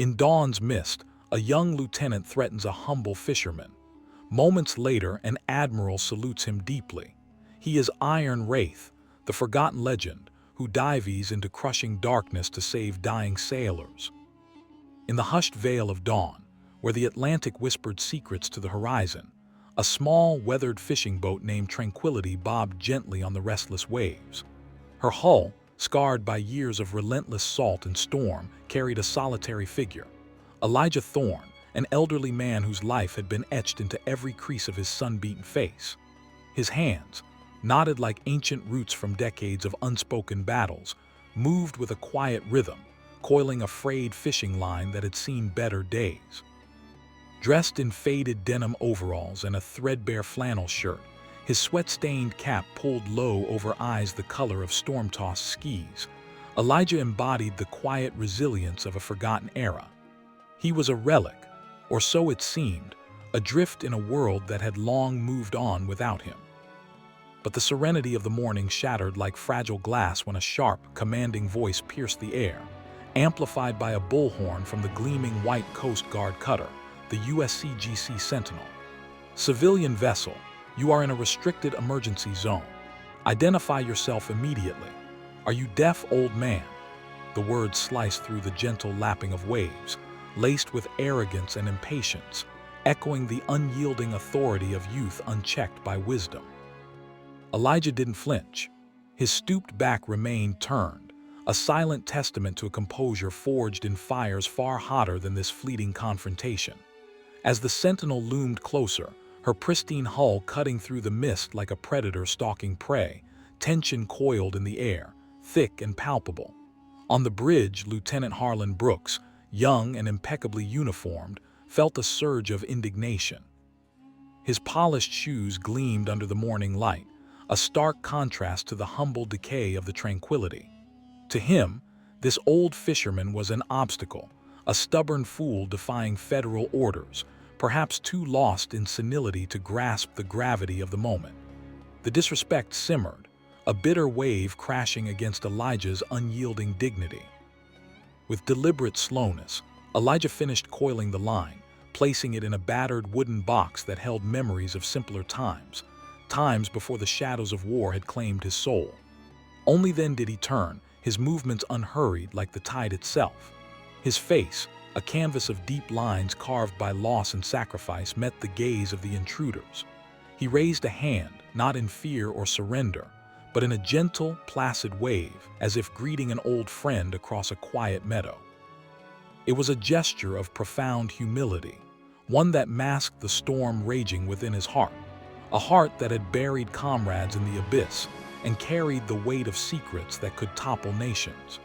In dawn's mist, a young lieutenant threatens a humble fisherman. Moments later, an admiral salutes him deeply. He is Iron Wraith, the forgotten legend, who dives into crushing darkness to save dying sailors. In the hushed veil of dawn, where the Atlantic whispered secrets to the horizon, a small, weathered fishing boat named Tranquility bobbed gently on the restless waves. Her hull, scarred by years of relentless salt and storm, carried a solitary figure. Elijah Thorne, an elderly man whose life had been etched into every crease of his sun-beaten face. His hands, knotted like ancient roots from decades of unspoken battles, moved with a quiet rhythm, coiling a frayed fishing line that had seen better days. Dressed in faded denim overalls and a threadbare flannel shirt, his sweat-stained cap pulled low over eyes the color of storm-tossed skis, Elijah embodied the quiet resilience of a forgotten era. He was a relic, or so it seemed, adrift in a world that had long moved on without him. But the serenity of the morning shattered like fragile glass when a sharp, commanding voice pierced the air, amplified by a bullhorn from the gleaming white Coast Guard cutter, the USCGC Sentinel. "Civilian vessel, you are in a restricted emergency zone. Identify yourself immediately. Are you deaf, old man?" The words sliced through the gentle lapping of waves, laced with arrogance and impatience, echoing the unyielding authority of youth unchecked by wisdom. Elijah didn't flinch. His stooped back remained turned, a silent testament to a composure forged in fires far hotter than this fleeting confrontation. As the Sentinel loomed closer, her pristine hull cutting through the mist like a predator stalking prey, tension coiled in the air, thick and palpable. On the bridge, Lieutenant Harlan Brooks, young and impeccably uniformed, felt a surge of indignation. His polished shoes gleamed under the morning light, a stark contrast to the humble decay of the Tranquility. To him, this old fisherman was an obstacle, a stubborn fool defying federal orders, perhaps too lost in senility to grasp the gravity of the moment. The disrespect simmered, a bitter wave crashing against Elijah's unyielding dignity. With deliberate slowness, Elijah finished coiling the line, placing it in a battered wooden box that held memories of simpler times, times before the shadows of war had claimed his soul. Only then did he turn, his movements unhurried like the tide itself. His face, a canvas of deep lines carved by loss and sacrifice, met the gaze of the intruders. He raised a hand, not in fear or surrender, but in a gentle, placid wave, as if greeting an old friend across a quiet meadow. It was a gesture of profound humility, one that masked the storm raging within his heart, a heart that had buried comrades in the abyss and carried the weight of secrets that could topple nations.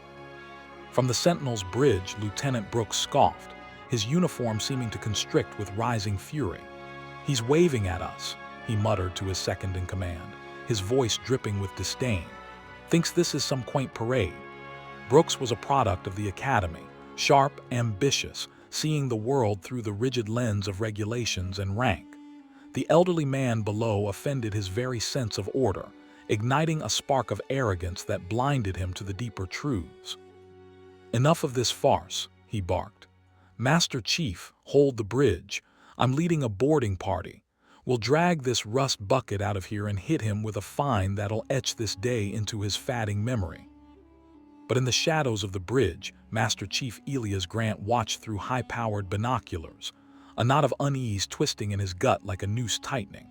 From the Sentinel's bridge, Lieutenant Brooks scoffed, his uniform seeming to constrict with rising fury. "He's waving at us," he muttered to his second-in-command, his voice dripping with disdain. "Thinks this is some quaint parade." Brooks was a product of the academy, sharp, ambitious, seeing the world through the rigid lens of regulations and rank. The elderly man below offended his very sense of order, igniting a spark of arrogance that blinded him to the deeper truths. "Enough of this farce," he barked. "Master Chief, hold the bridge. I'm leading a boarding party. We'll drag this rust bucket out of here and hit him with a fine that'll etch this day into his fatting memory." But in the shadows of the bridge, Master Chief Elias Grant watched through high-powered binoculars, a knot of unease twisting in his gut like a noose tightening.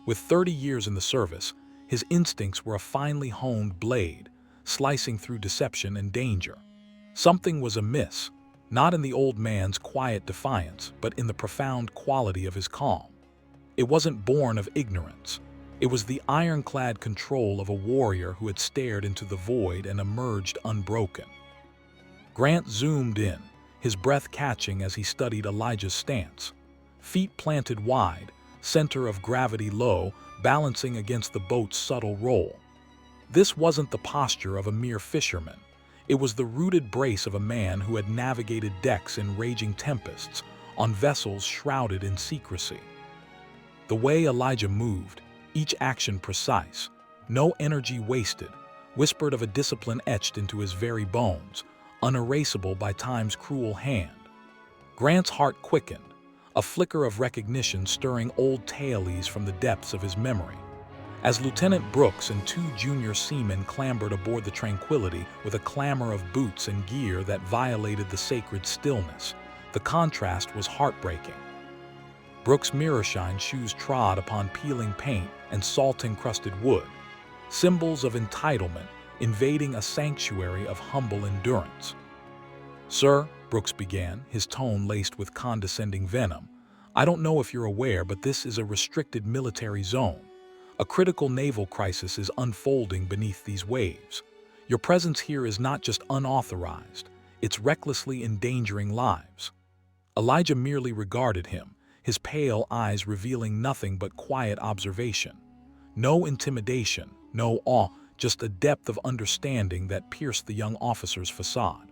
With 30 years in the service, his instincts were a finely honed blade, slicing through deception and danger. Something was amiss, not in the old man's quiet defiance, but in the profound quality of his calm. It wasn't born of ignorance. It was the ironclad control of a warrior who had stared into the void and emerged unbroken. Grant zoomed in, his breath catching as he studied Elijah's stance. Feet planted wide, center of gravity low, balancing against the boat's subtle roll. This wasn't the posture of a mere fisherman. It was the rooted brace of a man who had navigated decks in raging tempests, on vessels shrouded in secrecy. The way Elijah moved, each action precise, no energy wasted, whispered of a discipline etched into his very bones, unerasable by time's cruel hand. Grant's heart quickened, a flicker of recognition stirring old tales from the depths of his memory. As Lieutenant Brooks and two junior seamen clambered aboard the Tranquility with a clamor of boots and gear that violated the sacred stillness, the contrast was heartbreaking. Brooks' mirror-shine shoes trod upon peeling paint and salt-encrusted wood, symbols of entitlement invading a sanctuary of humble endurance. "Sir," Brooks began, his tone laced with condescending venom, "I don't know if you're aware, but this is a restricted military zone. A critical naval crisis is unfolding beneath these waves. Your presence here is not just unauthorized, it's recklessly endangering lives." Elijah merely regarded him, his pale eyes revealing nothing but quiet observation. No intimidation, no awe, just a depth of understanding that pierced the young officer's facade.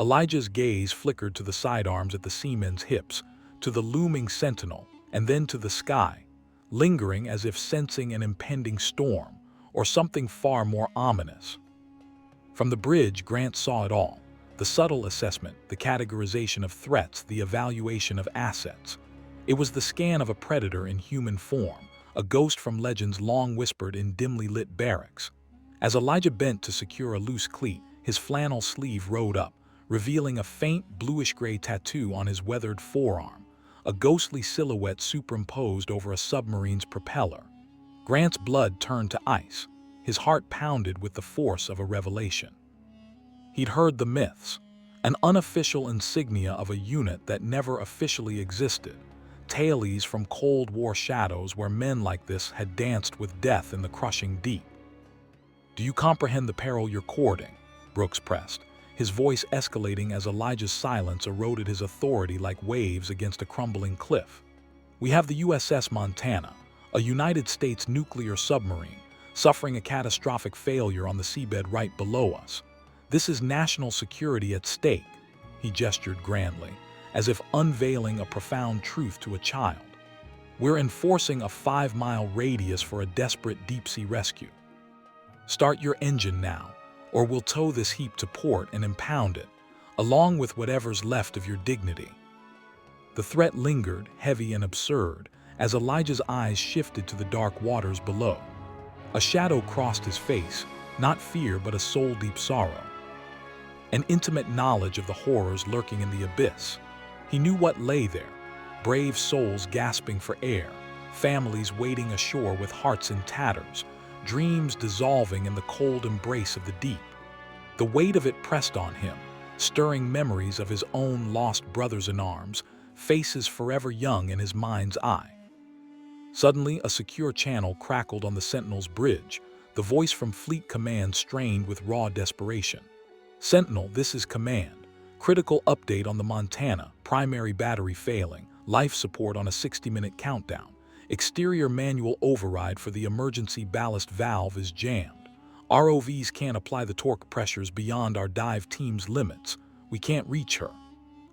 Elijah's gaze flickered to the sidearms at the seaman's hips, to the looming sentinel, and then to the sky, lingering as if sensing an impending storm, or something far more ominous. From the bridge, Grant saw it all: the subtle assessment, the categorization of threats, the evaluation of assets. It was the scan of a predator in human form, a ghost from legends long whispered in dimly lit barracks. As Elijah bent to secure a loose cleat, his flannel sleeve rode up, revealing a faint bluish-gray tattoo on his weathered forearm, a ghostly silhouette superimposed over a submarine's propeller. Grant's blood turned to ice, his heart pounded with the force of a revelation. He'd heard the myths, an unofficial insignia of a unit that never officially existed, tales from Cold War shadows where men like this had danced with death in the crushing deep. "Do you comprehend the peril you're courting?" Brooks pressed, his voice escalating as Elijah's silence eroded his authority like waves against a crumbling cliff. "We have the USS Montana, a United States nuclear submarine, suffering a catastrophic failure on the seabed right below us. This is national security at stake," he gestured grandly, as if unveiling a profound truth to a child. "We're enforcing a 5-mile radius for a desperate deep-sea rescue. Start your engine now, or we'll tow this heap to port and impound it, along with whatever's left of your dignity." The threat lingered, heavy and absurd, as Elijah's eyes shifted to the dark waters below. A shadow crossed his face, not fear but a soul-deep sorrow. An intimate knowledge of the horrors lurking in the abyss. He knew what lay there: brave souls gasping for air, families waiting ashore with hearts in tatters, dreams dissolving in the cold embrace of the deep. The weight of it pressed on him, stirring memories of his own lost brothers-in-arms, faces forever young in his mind's eye. Suddenly, a secure channel crackled on the Sentinel's bridge, the voice from Fleet Command strained with raw desperation. "Sentinel, this is Command. Critical update on the Montana, primary battery failing, life support on a 60-minute countdown. Exterior manual override for the emergency ballast valve is jammed. ROVs can't apply the torque pressures beyond our dive team's limits. We can't reach her."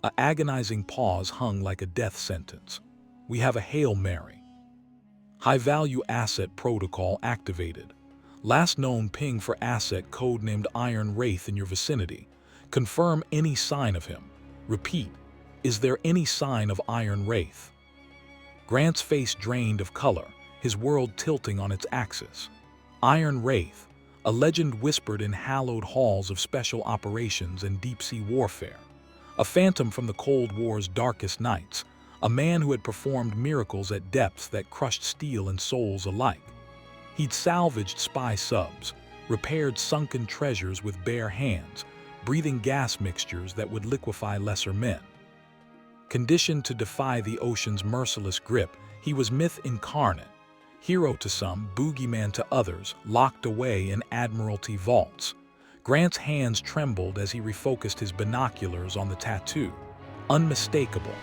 A agonizing pause hung like a death sentence. "We have a Hail Mary. High-value asset protocol activated. Last known ping for asset codenamed Iron Wraith in your vicinity. Confirm any sign of him. Repeat, is there any sign of Iron Wraith?" Grant's face drained of color, his world tilting on its axis. Iron Wraith, a legend whispered in hallowed halls of special operations and deep-sea warfare. A phantom from the Cold War's darkest nights, a man who had performed miracles at depths that crushed steel and souls alike. He'd salvaged spy subs, repaired sunken treasures with bare hands, breathing gas mixtures that would liquefy lesser men. Conditioned to defy the ocean's merciless grip, he was myth incarnate, hero to some, boogeyman to others, locked away in Admiralty vaults. Grant's hands trembled as he refocused his binoculars on the tattoo. Unmistakable,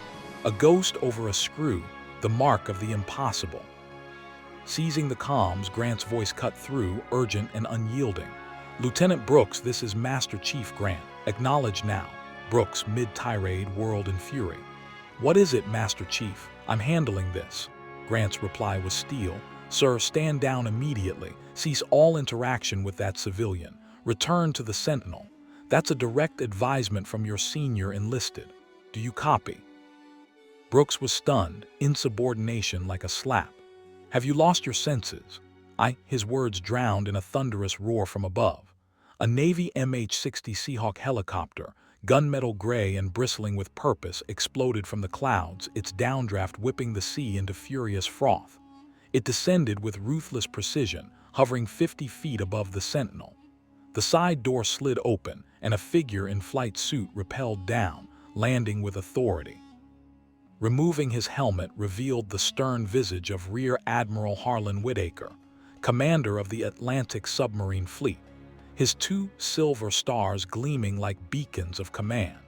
a ghost over a screw, the mark of the impossible. Seizing the comms, Grant's voice cut through, urgent and unyielding. "Lieutenant Brooks, this is Master Chief Grant. Acknowledge now." Brooks, mid-tirade, whirled in fury. "What is it, Master Chief? I'm handling this." Grant's reply was steel. "Sir, stand down immediately. Cease all interaction with that civilian. Return to the Sentinel. That's a direct advisement from your senior enlisted." Do you copy?" Brooks was stunned, insubordination like a slap. "Have you lost your senses?" His words drowned in a thunderous roar from above. A Navy MH-60 Seahawk helicopter, gunmetal gray and bristling with purpose, exploded from the clouds, its downdraft whipping the sea into furious froth. It descended with ruthless precision, hovering 50 feet above the Sentinel. The side door slid open, and a figure in flight suit rappelled down, landing with authority. Removing his helmet revealed the stern visage of Rear Admiral Harlan Whitaker, commander of the Atlantic Submarine Fleet, his 2 silver stars gleaming like beacons of command.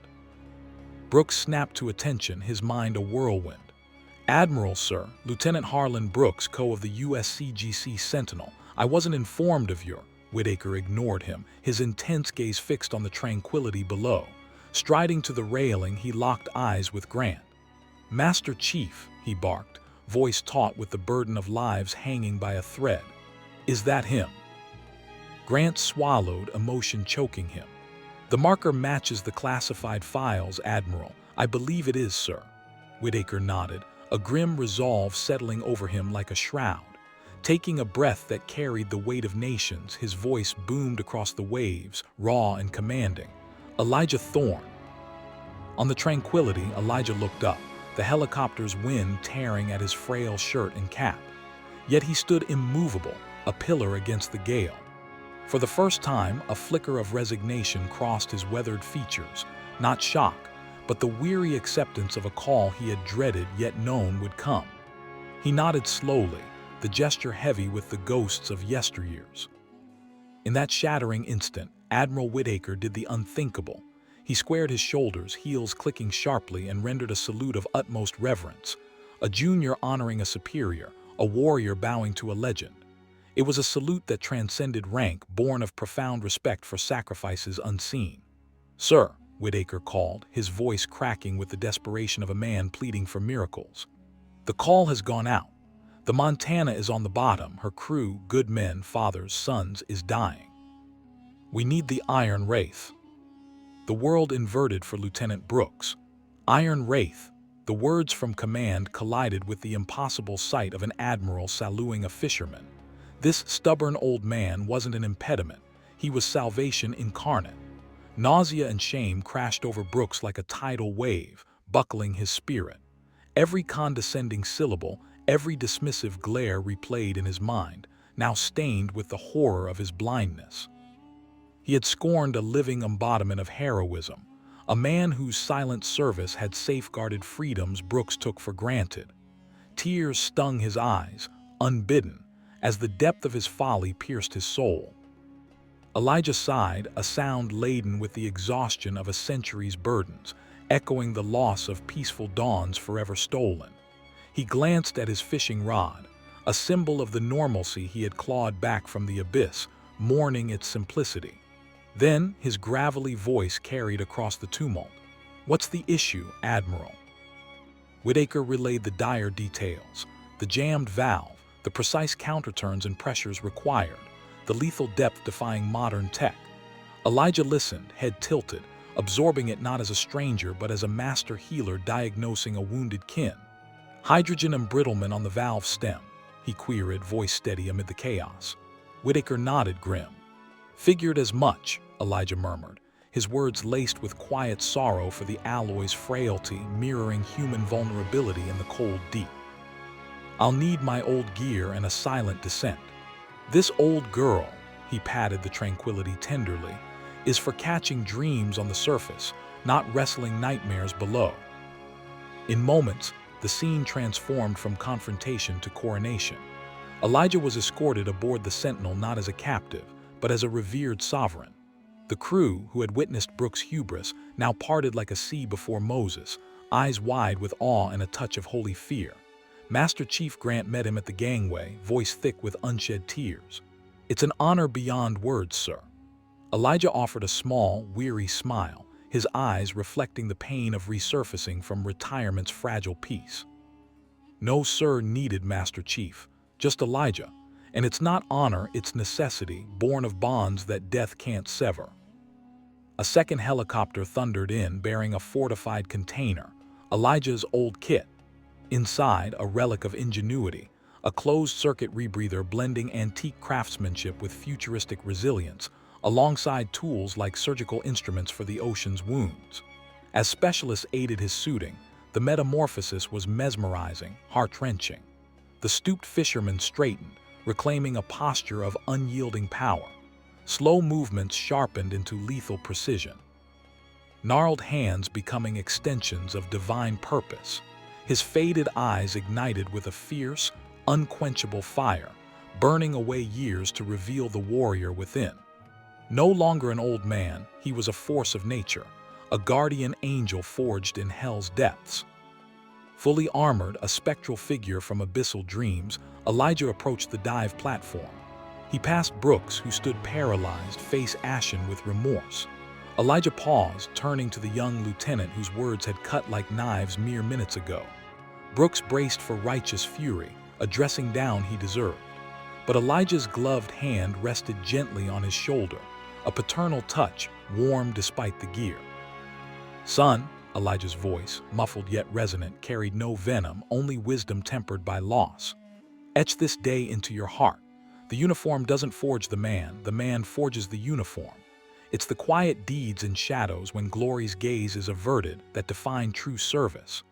Brooks snapped to attention, his mind a whirlwind. "Admiral, sir, Lieutenant Harlan Brooks, co of the USCGC Sentinel. I wasn't informed of your—" Whitaker ignored him, his intense gaze fixed on the tranquility below. Striding to the railing, he locked eyes with Grant. "Master Chief," he barked, voice taut with the burden of lives hanging by a thread. "Is that him?" Grant swallowed, emotion choking him. "The marker matches the classified files, Admiral. I believe it is, sir." Whitaker nodded, a grim resolve settling over him like a shroud. Taking a breath that carried the weight of nations, his voice boomed across the waves, raw and commanding. "Elijah Thorne." On the Tranquility, Elijah looked up, the helicopter's wind tearing at his frail shirt and cap. Yet he stood immovable, a pillar against the gale. For the first time, a flicker of resignation crossed his weathered features, not shock, but the weary acceptance of a call he had dreaded yet known would come. He nodded slowly, the gesture heavy with the ghosts of yesteryears. In that shattering instant, Admiral Whitaker did the unthinkable. He squared his shoulders, heels clicking sharply, and rendered a salute of utmost reverence. A junior honoring a superior, a warrior bowing to a legend. It was a salute that transcended rank, born of profound respect for sacrifices unseen. "Sir," Whitaker called, his voice cracking with the desperation of a man pleading for miracles. "The call has gone out. The Montana is on the bottom. Her crew, good men, fathers, sons, is dying. We need the Iron Wraith." The world inverted for Lieutenant Brooks. Iron Wraith. The words from command collided with the impossible sight of an admiral saluting a fisherman. This stubborn old man wasn't an impediment. He was salvation incarnate. Nausea and shame crashed over Brooks like a tidal wave, buckling his spirit. Every condescending syllable, every dismissive glare replayed in his mind, now stained with the horror of his blindness. He had scorned a living embodiment of heroism, a man whose silent service had safeguarded freedoms Brooks took for granted. Tears stung his eyes, unbidden, as the depth of his folly pierced his soul. Elijah sighed, a sound laden with the exhaustion of a century's burdens, echoing the loss of peaceful dawns forever stolen. He glanced at his fishing rod, a symbol of the normalcy he had clawed back from the abyss, mourning its simplicity. Then his gravelly voice carried across the tumult. "What's the issue, Admiral?" Whitaker relayed the dire details, the jammed valve, the precise counterturns and pressures required, the lethal depth defying modern tech. Elijah listened, head tilted, absorbing it not as a stranger but as a master healer diagnosing a wounded kin. "Hydrogen embrittlement on the valve stem," he queried, voice steady amid the chaos. Whitaker nodded, grim. "Figured as much," Elijah murmured, his words laced with quiet sorrow for the alloy's frailty, mirroring human vulnerability in the cold deep. "I'll need my old gear and a silent descent. This old girl," he patted the Tranquility tenderly, "is for catching dreams on the surface, not wrestling nightmares below." In moments, the scene transformed from confrontation to coronation. Elijah was escorted aboard the Sentinel not as a captive, but as a revered sovereign. The crew, who had witnessed Brooks' hubris, now parted like a sea before Moses, eyes wide with awe and a touch of holy fear. Master Chief Grant met him at the gangway, voice thick with unshed tears. "It's an honor beyond words, sir." Elijah offered a small, weary smile, his eyes reflecting the pain of resurfacing from retirement's fragile peace. "No sir needed, Master Chief, just Elijah. And it's not honor, it's necessity, born of bonds that death can't sever." A second helicopter thundered in, bearing a fortified container, Elijah's old kit. Inside, a relic of ingenuity, a closed-circuit rebreather blending antique craftsmanship with futuristic resilience, alongside tools like surgical instruments for the ocean's wounds. As specialists aided his suiting, the metamorphosis was mesmerizing, heart-wrenching. The stooped fisherman straightened, reclaiming a posture of unyielding power. Slow movements sharpened into lethal precision. Gnarled hands becoming extensions of divine purpose. His faded eyes ignited with a fierce, unquenchable fire, burning away years to reveal the warrior within. No longer an old man, he was a force of nature, a guardian angel forged in hell's depths. Fully armored, a spectral figure from abyssal dreams, Elijah approached the dive platform. He passed Brooks, who stood paralyzed, face ashen with remorse. Elijah paused, turning to the young lieutenant whose words had cut like knives mere minutes ago. Brooks braced for righteous fury, a dressing down he deserved. But Elijah's gloved hand rested gently on his shoulder, a paternal touch, warm despite the gear. "Son," Elijah's voice, muffled yet resonant, carried no venom, only wisdom tempered by loss. "Etch this day into your heart. The uniform doesn't forge the man forges the uniform. It's the quiet deeds and shadows when glory's gaze is averted that define true service.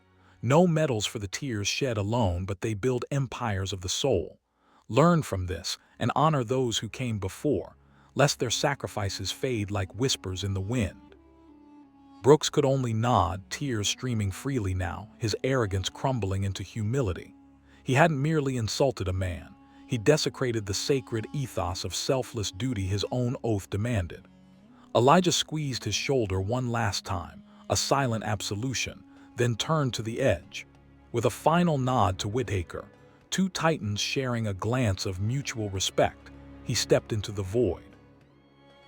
No medals for the tears shed alone, but they build empires of the soul. Learn from this and honor those who came before, lest their sacrifices fade like whispers in the wind." Brooks could only nod, tears streaming freely now, his arrogance crumbling into humility. He hadn't merely insulted a man, he desecrated the sacred ethos of selfless duty his own oath demanded. Elijah squeezed his shoulder one last time, a silent absolution, then turned to the edge. With a final nod to Whitaker, two titans sharing a glance of mutual respect, he stepped into the void.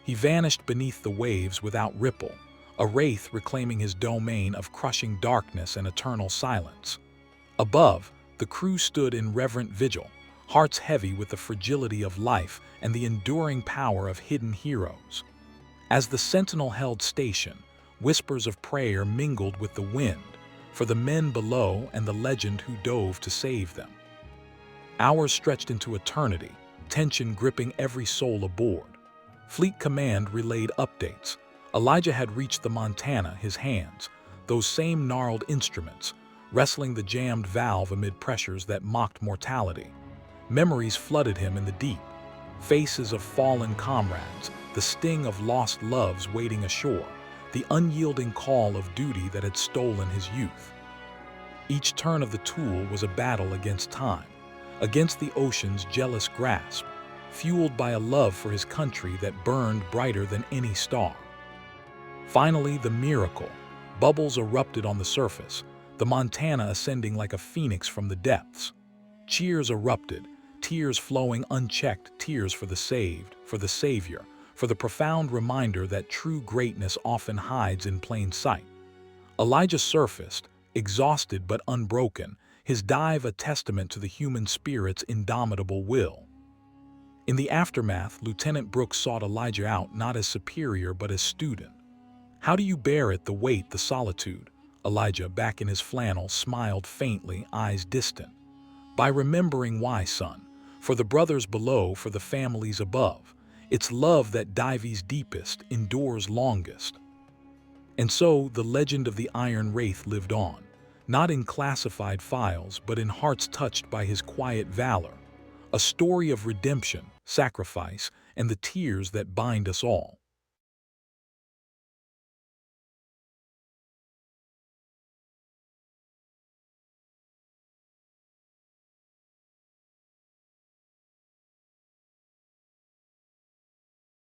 He vanished beneath the waves without ripple, a wraith reclaiming his domain of crushing darkness and eternal silence. Above, the crew stood in reverent vigil, hearts heavy with the fragility of life and the enduring power of hidden heroes. As the sentinel held station, whispers of prayer mingled with the wind, for the men below and the legend who dove to save them. Hours stretched into eternity, tension gripping every soul aboard. Fleet Command relayed updates. Elijah had reached the Montana, his hands, those same gnarled instruments, wrestling the jammed valve amid pressures that mocked mortality. Memories flooded him in the deep, faces of fallen comrades, the sting of lost loves waiting ashore, the unyielding call of duty that had stolen his youth. Each turn of the tool was a battle against time, against the ocean's jealous grasp, fueled by a love for his country that burned brighter than any star. Finally, the miracle. Bubbles erupted on the surface, the Montana ascending like a phoenix from the depths. Cheers erupted, tears flowing unchecked, tears for the saved, for the savior, for the profound reminder that true greatness often hides in plain sight. Elijah surfaced, exhausted but unbroken, his dive a testament to the human spirit's indomitable will. In the aftermath, Lieutenant Brooks sought Elijah out not as superior but as student. "How do you bear it, the weight, the solitude?" Elijah, back in his flannel, smiled faintly, eyes distant. "By remembering why, son. For the brothers below, for the families above. It's love that dives deepest, endures longest." And so, the legend of the Iron Wraith lived on, not in classified files, but in hearts touched by his quiet valor. A story of redemption, sacrifice, and the tears that bind us all.